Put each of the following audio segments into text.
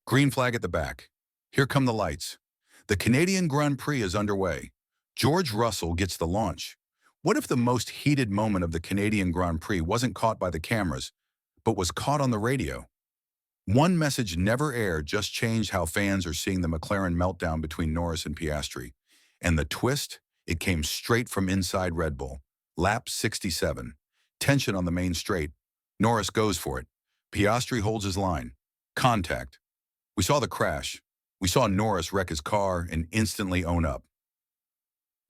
Green flag at the back. Here come the lights. The Canadian Grand Prix is underway. George Russell gets the launch. What if the most heated moment of the Canadian Grand Prix wasn't caught by the cameras, but was caught on the radio? One message never aired just changed how fans are seeing the McLaren meltdown between Norris and Piastri. And the twist? It came straight from inside Red Bull. Lap 67. Tension on the main straight. Norris goes for it. Piastri holds his line. Contact. We saw the crash. We saw Norris wreck his car and instantly own up.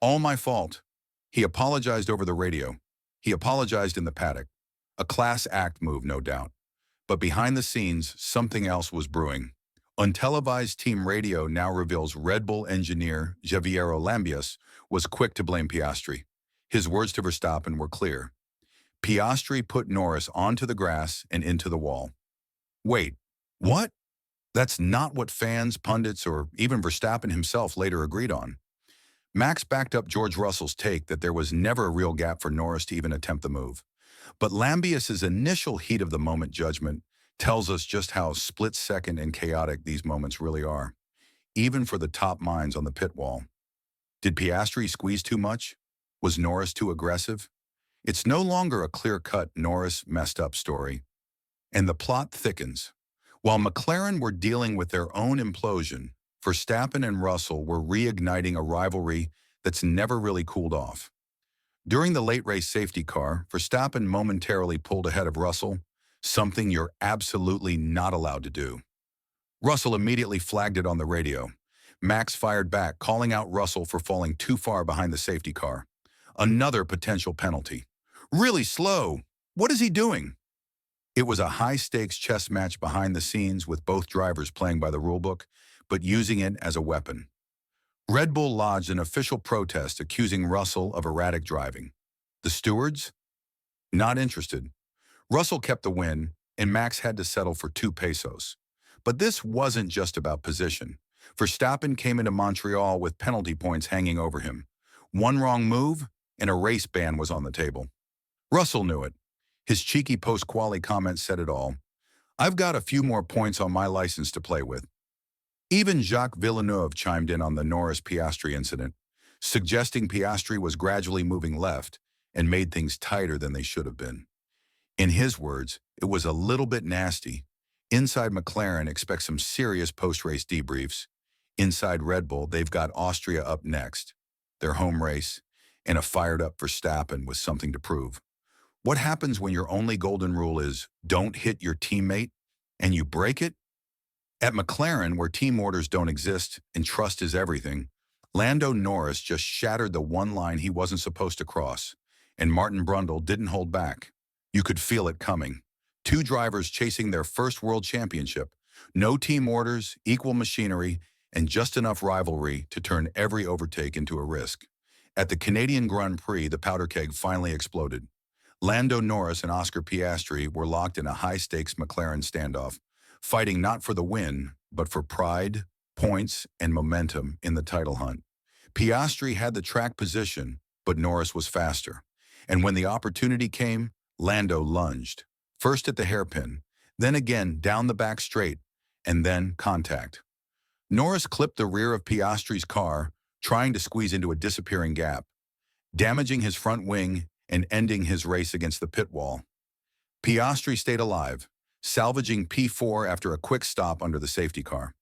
All my fault. He apologized over the radio. He apologized in the paddock. A class act move, no doubt. But behind the scenes, something else was brewing. Untelevised team radio now reveals Red Bull engineer Javier Lambias was quick to blame Piastri. His words to Verstappen were clear. Piastri put Norris onto the grass and into the wall. Wait, what? That's not what fans, pundits, or even Verstappen himself later agreed on. Max backed up George Russell's take that there was never a real gap for Norris to even attempt the move. But Lambias's initial heat-of-the-moment judgment tells us just how split-second and chaotic these moments really are, even for the top minds on the pit wall. Did Piastri squeeze too much? Was Norris too aggressive? It's no longer a clear-cut Norris messed up story. And the plot thickens. While McLaren were dealing with their own implosion, Verstappen and Russell were reigniting a rivalry that's never really cooled off. During the late race safety car, Verstappen momentarily pulled ahead of Russell, something you're absolutely not allowed to do. Russell immediately flagged it on the radio. Max fired back, calling out Russell for falling too far behind the safety car. Another potential penalty. Really slow. What is he doing? It was a high-stakes chess match behind the scenes with both drivers playing by the rulebook, but using it as a weapon. Red Bull lodged an official protest accusing Russell of erratic driving. The stewards? Not interested. Russell kept the win, and Max had to settle for 2 pesos. But this wasn't just about position. Verstappen came into Montreal with penalty points hanging over him. One wrong move, and a race ban was on the table. Russell knew it. His cheeky post-quali comment said it all. I've got a few more points on my license to play with. Even Jacques Villeneuve chimed in on the Norris-Piastri incident, suggesting Piastri was gradually moving left and made things tighter than they should have been. In his words, it was a little bit nasty. Inside McLaren, expect some serious post-race debriefs. Inside Red Bull, they've got Austria up next, their home race, and a fired-up Verstappen with something to prove. What happens when your only golden rule is don't hit your teammate and you break it? At McLaren, where team orders don't exist and trust is everything, Lando Norris just shattered the one line he wasn't supposed to cross, and Martin Brundle didn't hold back. You could feel it coming. 2 drivers chasing their first world championship, no team orders, equal machinery, and just enough rivalry to turn every overtake into a risk. At the Canadian Grand Prix, the powder keg finally exploded. Lando Norris and Oscar Piastri were locked in a high-stakes McLaren standoff, fighting not for the win, but for pride, points, and momentum in the title hunt. Piastri had the track position, but Norris was faster. And when the opportunity came, Lando lunged, first at the hairpin, then again down the back straight, and then contact. Norris clipped the rear of Piastri's car, trying to squeeze into a disappearing gap, damaging his front wing and ending his race against the pit wall. Piastri stayed alive, salvaging P4 after a quick stop under the safety car.